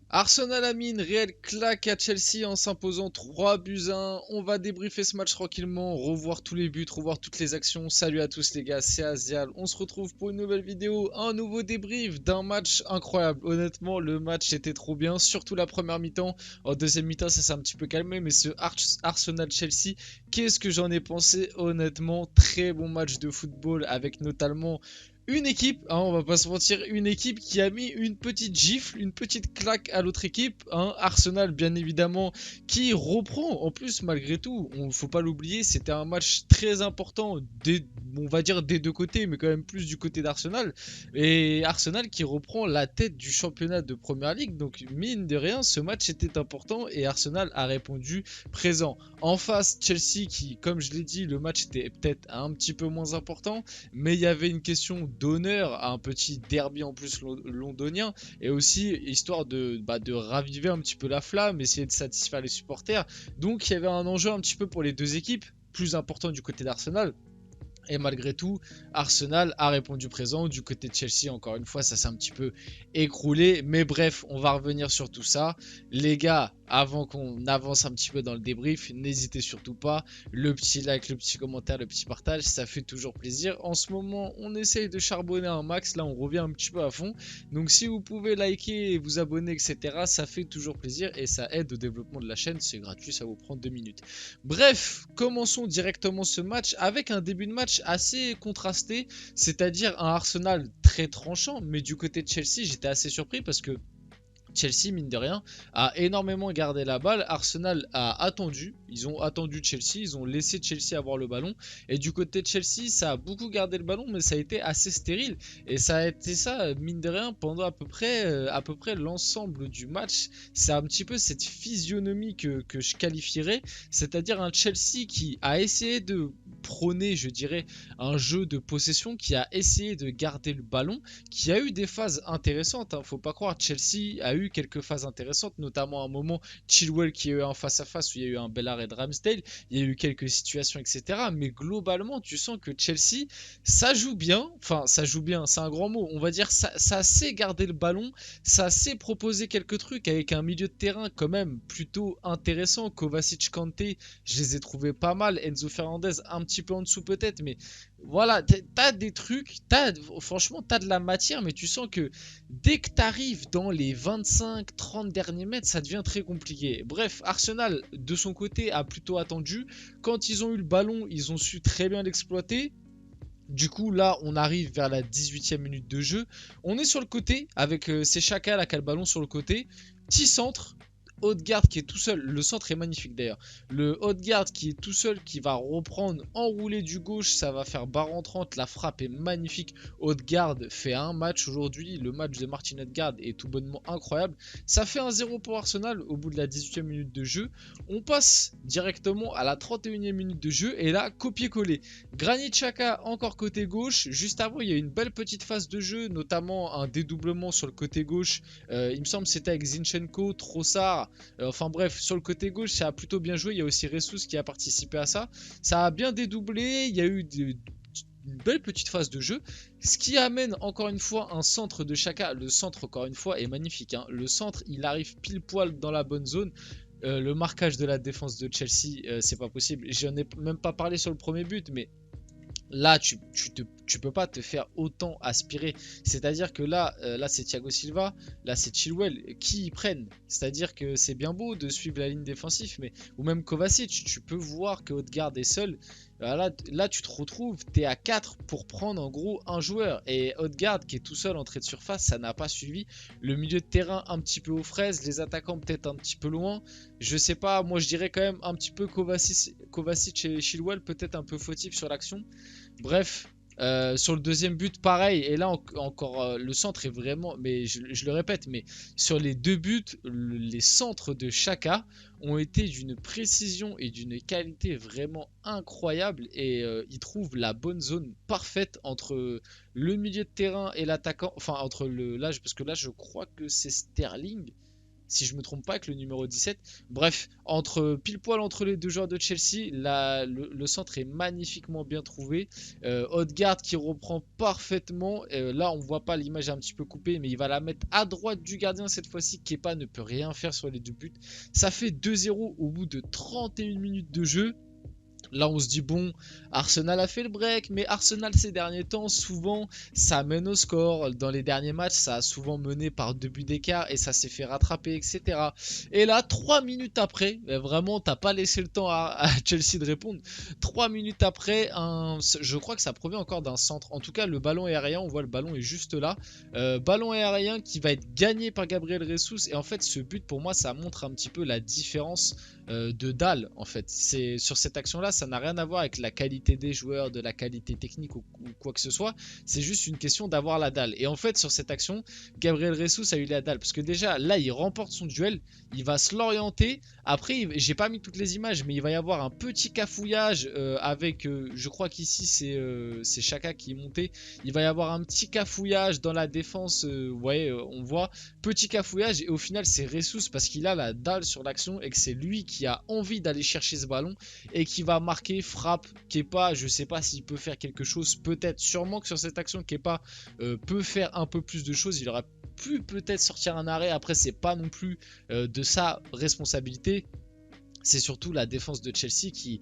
Arsenal a mis une réelle claque à Chelsea en s'imposant 3 buts à 1. On va débriefer ce match tranquillement, revoir tous les buts, revoir toutes les actions. Salut à tous les gars, c'est Azial. On se retrouve pour une nouvelle vidéo, un nouveau débrief d'un match incroyable. Honnêtement, le match était trop bien, surtout la première mi-temps. En deuxième mi-temps, ça s'est un petit peu calmé, mais ce Arsenal-Chelsea, qu'est-ce que j'en ai pensé? Honnêtement, très bon match de football avec notamment une équipe, hein, on va pas se mentir, une équipe qui a mis une petite gifle, une petite claque à l'autre équipe, hein, Arsenal bien évidemment, qui reprend en plus malgré tout, faut pas l'oublier, c'était un match très important, on va dire des deux côtés, mais quand même plus du côté d'Arsenal, et Arsenal qui reprend la tête du championnat de Première Ligue, donc mine de rien, ce match était important et Arsenal a répondu présent. En face, Chelsea qui, comme je l'ai dit, le match était peut-être un petit peu moins important, mais il y avait une question d'honneur à un petit derby en plus londonien et aussi histoire de raviver un petit peu la flamme, essayer de satisfaire les supporters. Donc il y avait un enjeu un petit peu pour les deux équipes, plus important du côté d'Arsenal. Et malgré tout, Arsenal a répondu présent. Du côté de Chelsea, encore une fois, ça s'est un petit peu écroulé. Mais bref, on va revenir sur tout ça. Les gars, avant qu'on avance un petit peu dans le débrief, n'hésitez surtout pas. Le petit like, le petit commentaire, le petit partage, ça fait toujours plaisir. En ce moment, on essaye de charbonner un max. Là, on revient un petit peu à fond. Donc si vous pouvez liker et vous abonner, etc., ça fait toujours plaisir et ça aide au développement de la chaîne. C'est gratuit, ça vous prend 2 minutes. Bref, commençons directement ce match avec un début de match assez contrasté, c'est-à-dire un Arsenal très tranchant, mais du côté de Chelsea, j'étais assez surpris parce que Chelsea, mine de rien, a énormément gardé la balle. Arsenal a attendu. Ils ont attendu Chelsea. Ils ont laissé Chelsea avoir le ballon. Et du côté de Chelsea, ça a beaucoup gardé le ballon, mais ça a été assez stérile. Et ça a été ça, mine de rien, pendant à peu près l'ensemble du match. C'est un petit peu cette physionomie que je qualifierais. C'est-à-dire un Chelsea qui a essayé de prôner, je dirais, un jeu de possession, qui a essayé de garder le ballon, qui a eu des phases intéressantes, hein. Faut pas croire, Chelsea a eu quelques phases intéressantes, notamment un moment Chilwell qui a eu un face-à-face où il y a eu un bel arrêt de Ramsdale, il y a eu quelques situations, etc. Mais globalement, tu sens que Chelsea, ça joue bien, enfin ça joue bien, c'est un grand mot, on va dire ça sait garder le ballon, ça sait proposer quelques trucs avec un milieu de terrain quand même plutôt intéressant. Kovacic, Kanté, je les ai trouvés pas mal, Enzo Fernandez un petit peu en dessous peut-être, mais voilà, t'as des trucs, franchement, t'as de la matière, mais tu sens que dès que t'arrives dans les 25-30 derniers mètres, ça devient très compliqué. Bref, Arsenal, de son côté, a plutôt attendu. Quand ils ont eu le ballon, ils ont su très bien l'exploiter. Du coup, là, on arrive vers la 18e minute de jeu. On est sur le côté, avec c'est Xhaka là qui a le ballon sur le côté. Petit centre, Odegaard qui est tout seul, le centre est magnifique d'ailleurs. Le Odegaard qui est tout seul, qui va reprendre enroulé du gauche, ça va faire barre entrante, la frappe est magnifique. Odegaard fait un match aujourd'hui, le match de Martin Odegaard est tout bonnement incroyable. Ça fait un 0 pour Arsenal au bout de la 18e minute de jeu. On passe directement à la 31e minute de jeu et là, copier-coller. Granit Xhaka encore côté gauche, juste avant il y a une belle petite phase de jeu, notamment un dédoublement sur le côté gauche. Il me semble que c'était avec Zinchenko, Trossard. Enfin bref, sur le côté gauche, ça a plutôt bien joué. Il y a aussi Ressus qui a participé à ça. Ça a bien dédoublé. Il y a eu une belle petite phase de jeu. Ce qui amène encore une fois un centre de Xhaka. Le centre, encore une fois, est magnifique, hein. Le centre, il arrive pile poil dans la bonne zone. Le marquage de la défense de Chelsea, c'est pas possible. J'en ai même pas parlé sur le premier but, mais là, tu peux pas te faire autant aspirer. C'est-à-dire que là c'est Thiago Silva, là c'est Chilwell qui y prennent. C'est-à-dire que c'est bien beau de suivre la ligne défensive, mais ou même Kovacic, tu peux voir que Odegaard est seul. Là, tu te retrouves, tu es à 4 pour prendre en gros un joueur. Et Odegaard qui est tout seul en trait de surface, ça n'a pas suivi. Le milieu de terrain un petit peu aux fraises, les attaquants peut-être un petit peu loin. Je sais pas, moi je dirais quand même un petit peu Kovacic et Chilwell peut-être un peu fautifs sur l'action. Bref, sur le deuxième but, pareil. Et là encore, le centre est vraiment. Mais je le répète, mais sur les deux buts, les centres de Xhaka ont été d'une précision et d'une qualité vraiment incroyable. Et il trouve la bonne zone parfaite entre le milieu de terrain et l'attaquant. Enfin, entre le. Là, parce que là, je crois que c'est Sterling. si je me trompe pas, avec le numéro 17. Bref, pile poil entre les deux joueurs de Chelsea, le centre est magnifiquement bien trouvé. Odegaard qui reprend parfaitement. Là, on voit pas, l'image est un petit peu coupée, mais il va la mettre à droite du gardien cette fois-ci. Kepa ne peut rien faire sur les deux buts. Ça fait 2-0 au bout de 31 minutes de jeu. Là, on se dit, bon, Arsenal a fait le break, mais Arsenal, ces derniers temps, souvent, ça mène au score. Dans les derniers matchs, ça a souvent mené par 2 buts d'écart et ça s'est fait rattraper, etc. Et là, 3 minutes après, vraiment, t'as pas laissé le temps à Chelsea de répondre. 3 minutes après, je crois que ça provient encore d'un centre. En tout cas, le ballon aérien, on voit le ballon est juste là. Ballon aérien qui va être gagné par Gabriel Jesus. Et en fait, ce but, pour moi, ça montre un petit peu la différence de dalle. En fait, c'est sur cette action-là, ça n'a rien à voir avec la qualité des joueurs, de la qualité technique ou quoi que ce soit. C'est juste une question d'avoir la dalle. Et en fait, sur cette action, Gabriel Jesus a eu la dalle. Parce que déjà, là, il remporte son duel. Il va se l'orienter. Après, j'ai pas mis toutes les images, mais il va y avoir un petit cafouillage avec... je crois qu'ici, c'est Xhaka qui est monté. Il va y avoir un petit cafouillage dans la défense. Ouais, on voit. Petit cafouillage. Et au final, c'est Jesus parce qu'il a la dalle sur l'action et que c'est lui qui a envie d'aller chercher ce ballon et qui va marquer, frappe. Kepa, je sais pas s'il peut faire quelque chose, peut-être, sûrement que sur cette action, Kepa peut faire un peu plus de choses. Il aurait pu peut-être sortir un arrêt, après c'est pas non plus de sa responsabilité. C'est surtout la défense de Chelsea qui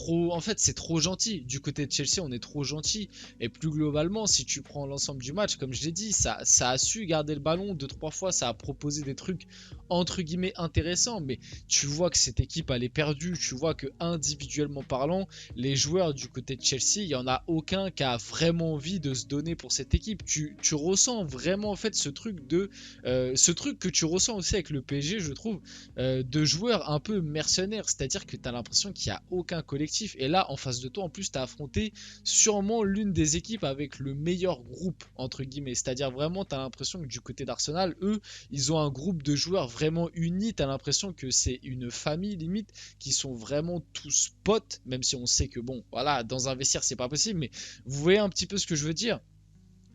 en fait c'est trop gentil. Du côté de Chelsea on est trop gentil. Et plus globalement si tu prends l'ensemble du match, comme je l'ai dit, ça a su garder le ballon 2-3 fois, ça a proposé des trucs entre guillemets intéressants. Mais tu vois que cette équipe elle est perdue. Tu vois que individuellement parlant, les joueurs du côté de Chelsea, il n'y en a aucun qui a vraiment envie de se donner pour cette équipe. Tu ressens vraiment en fait ce truc que tu ressens aussi avec le PSG, je trouve, de joueurs un peu mercenaires. C'est-à-dire que tu as l'impression qu'il n'y a aucun collectif. Et là, en face de toi, en plus, tu as affronté sûrement l'une des équipes avec le meilleur groupe, entre guillemets. C'est-à-dire vraiment, tu as l'impression que du côté d'Arsenal, eux, ils ont un groupe de joueurs vraiment unis. Tu as l'impression que c'est une famille, limite, qui sont vraiment tous potes, même si on sait que, bon, voilà, dans un vestiaire, c'est pas possible. Mais vous voyez un petit peu ce que je veux dire?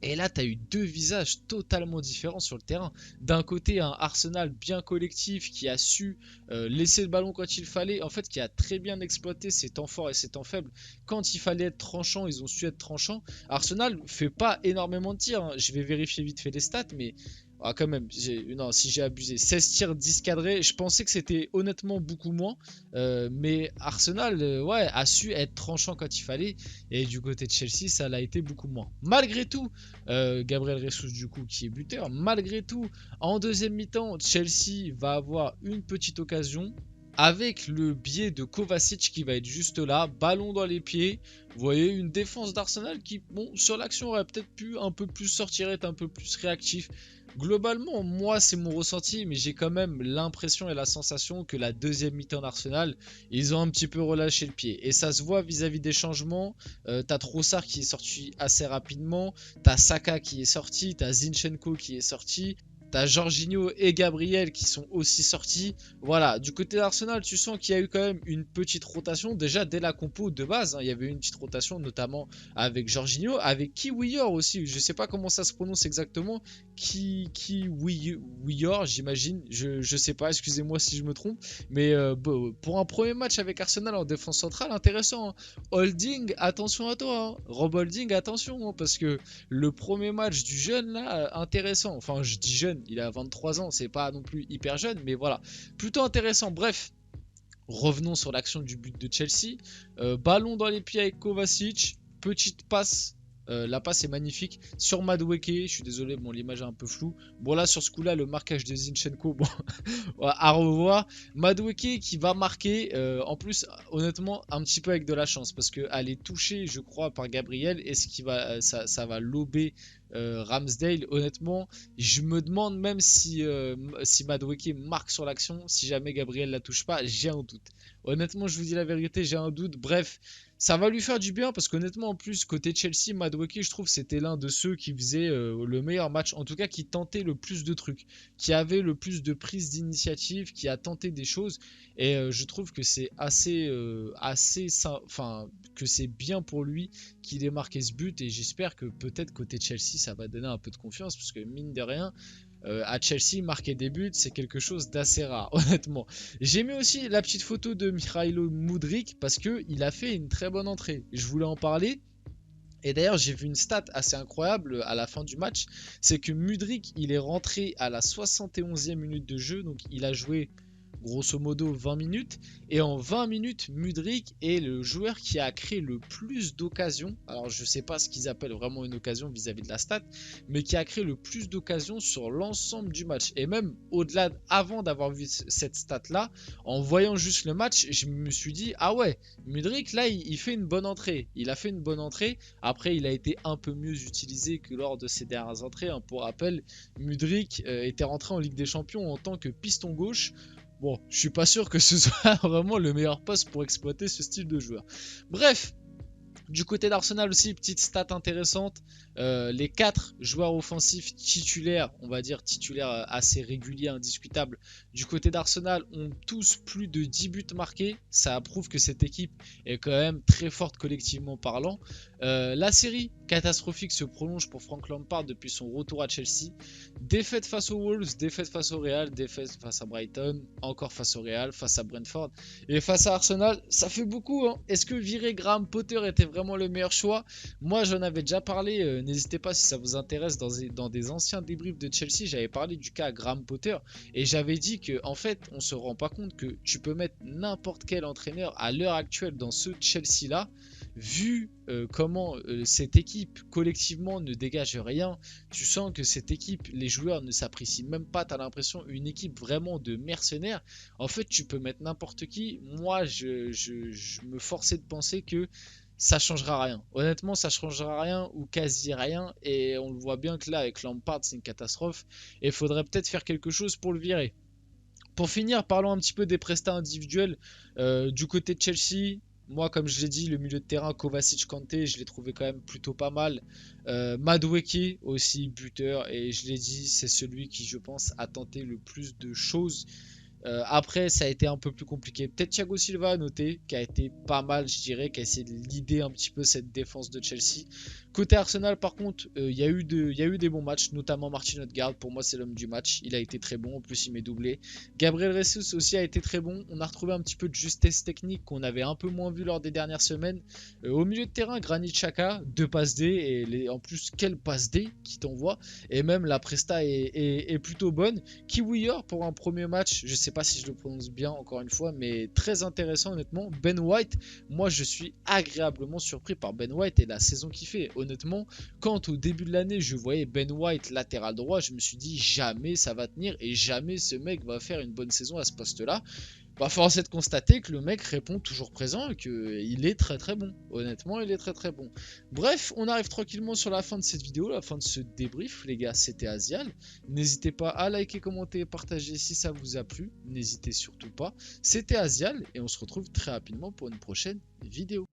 Et là, tu as eu deux visages totalement différents sur le terrain. D'un côté, un Arsenal bien collectif qui a su laisser le ballon quand il fallait. En fait, qui a très bien exploité ses temps forts et ses temps faibles. Quand il fallait être tranchant, ils ont su être tranchants. Arsenal fait pas énormément de tirs, hein. Je vais vérifier vite fait les stats, mais quand même, non, si j'ai abusé. 16 tirs, 10 cadrés. Je pensais que c'était honnêtement beaucoup moins. Mais Arsenal, ouais, a su être tranchant quand il fallait. Et du côté de Chelsea, ça l'a été beaucoup moins. Malgré tout, Gabriel Jesus du coup qui est buteur. Malgré tout, en deuxième mi-temps, Chelsea va avoir une petite occasion avec le biais de Kovacic qui va être juste là, ballon dans les pieds. Vous voyez une défense d'Arsenal qui, bon, sur l'action aurait peut-être pu un peu plus sortir, être un peu plus réactif. Globalement, moi c'est mon ressenti, mais j'ai quand même l'impression et la sensation que la deuxième mi-temps d'Arsenal, ils ont un petit peu relâché le pied. Et ça se voit vis-à-vis des changements. T'as Trossard qui est sorti assez rapidement, t'as Saka qui est sorti, t'as Zinchenko qui est sorti. T'as Jorginho et Gabriel qui sont aussi sortis. Voilà, du côté d'Arsenal, tu sens qu'il y a eu quand même une petite rotation. Déjà, dès la compo de base, hein, il y avait eu une petite rotation, notamment avec Jorginho, avec Kiwior aussi. Je sais pas comment ça se prononce exactement. Kiwior, j'imagine. Je sais pas, excusez-moi si je me trompe. Mais pour un premier match avec Arsenal en défense centrale, intéressant, hein. Holding, attention à toi. Hein. Rob Holding, attention. Hein, parce que le premier match du jeune, là, intéressant. Enfin, je dis jeune. Il a 23 ans, c'est pas non plus hyper jeune, mais voilà, plutôt intéressant. Bref, revenons sur l'action du but de Chelsea. Ballon dans les pieds avec Kovacic, petite passe. La passe est magnifique sur Madueke. Je suis désolé, bon, l'image est un peu floue. Bon, là, sur ce coup-là, le marquage de Zinchenko, bon, à revoir. Madueke qui va marquer, en plus, honnêtement, un petit peu avec de la chance parce qu'elle est touchée, je crois, par Gabriel. Et ce qui va, ça va lober Ramsdale. Honnêtement, je me demande même si Madueke marque sur l'action. Si jamais Gabriel la touche pas, j'ai un doute. Honnêtement, je vous dis la vérité, j'ai un doute. Bref, ça va lui faire du bien parce qu'honnêtement, en plus, côté Chelsea, Madueke, je trouve c'était l'un de ceux qui faisait le meilleur match. En tout cas, qui tentait le plus de trucs, qui avait le plus de prise d'initiative, qui a tenté des choses. Et je trouve que c'est enfin, que c'est bien pour lui qu'il ait marqué ce but. Et j'espère que peut-être côté Chelsea, ça va donner un peu de confiance parce que mine de rien. À Chelsea, marquer des buts, c'est quelque chose d'assez rare, honnêtement. J'ai mis aussi la petite photo de Mykhailo Mudryk parce qu'il a fait une très bonne entrée. Je voulais en parler. Et d'ailleurs, j'ai vu une stat assez incroyable à la fin du match. C'est que Mudryk, il est rentré à la 71e minute de jeu. Donc, il a joué grosso modo 20 minutes. Et en 20 minutes, Mudryk est le joueur qui a créé le plus d'occasions. Alors, je ne sais pas ce qu'ils appellent vraiment une occasion vis-à-vis de la stat, mais qui a créé le plus d'occasions sur l'ensemble du match. Et même au-delà, avant d'avoir vu cette stat-là, en voyant juste le match, je me suis dit, ah ouais, Mudryk, là, il fait une bonne entrée. Il a fait une bonne entrée. Après, il a été un peu mieux utilisé que lors de ses dernières entrées. Pour rappel, Mudryk était rentré en Ligue des Champions en tant que piston gauche. Bon, je suis pas sûr que ce soit vraiment le meilleur poste pour exploiter ce style de joueur. Bref, du côté d'Arsenal aussi, petite stat intéressante, les 4 joueurs offensifs titulaires, on va dire titulaires assez réguliers, indiscutables, du côté d'Arsenal ont tous plus de 10 buts marqués. Ça prouve que cette équipe est quand même très forte collectivement parlant. La série catastrophique se prolonge pour Frank Lampard depuis son retour à Chelsea. Défaite face aux Wolves, défaite face au Real, défaite face à Brighton, encore face au Real, face à Brentford et face à Arsenal. Ça fait beaucoup, hein. Est-ce que virer Graham Potter était vraiment le meilleur choix? Moi, j'en avais déjà parlé. N'hésitez pas si ça vous intéresse. Dans des anciens débriefs de Chelsea, j'avais parlé du cas Graham Potter et j'avais dit que en fait, on se rend pas compte que tu peux mettre n'importe quel entraîneur à l'heure actuelle dans ce Chelsea là. Vu comment cette équipe collectivement ne dégage rien, tu sens que cette équipe, les joueurs ne s'apprécient même pas, tu as l'impression une équipe vraiment de mercenaires. En fait, tu peux mettre n'importe qui. Moi, je me forçais de penser que ça changera rien. Honnêtement, ça changera rien ou quasi rien. Et on le voit bien que là, avec Lampard, c'est une catastrophe. Et il faudrait peut-être faire quelque chose pour le virer. Pour finir, parlons un petit peu des prestats individuels. Du côté de Chelsea, moi, comme je l'ai dit, le milieu de terrain, Kovacic, Kanté, je l'ai trouvé quand même plutôt pas mal. Madueke aussi, buteur. Et je l'ai dit, c'est celui qui, je pense, a tenté le plus de choses. Après, ça a été un peu plus compliqué. Peut-être Thiago Silva à noter, qui a été pas mal, je dirais, qui a essayé de leader un petit peu cette défense de Chelsea. Côté Arsenal, par contre, il y a eu des bons matchs, notamment Martin Odegaard. Pour moi, c'est l'homme du match. Il a été très bon. En plus, il m'est doublé. Gabriel Jesus aussi a été très bon. On a retrouvé un petit peu de justesse technique qu'on avait un peu moins vu lors des dernières semaines. Au milieu de terrain, Granit Xhaka, 2 passes D. Et en plus, quelle passe D qui t'envoie. Et même la presta est plutôt bonne. Kiwior pour un premier match, je sais pas si je le prononce bien encore une fois, mais très intéressant honnêtement. Ben White, moi je suis agréablement surpris par Ben White et la saison qu'il fait. Honnêtement, quand au début de l'année je voyais Ben White latéral droit, je me suis dit jamais ça va tenir et jamais ce mec va faire une bonne saison à ce poste-là. Bah, force est de constater que le mec répond toujours présent et qu'il est très très bon. Honnêtement, il est très très bon. Bref, on arrive tranquillement sur la fin de cette vidéo, la fin de ce débrief. Les gars, c'était Azial. N'hésitez pas à liker, commenter et partager si ça vous a plu. N'hésitez surtout pas. C'était Azial et on se retrouve très rapidement pour une prochaine vidéo.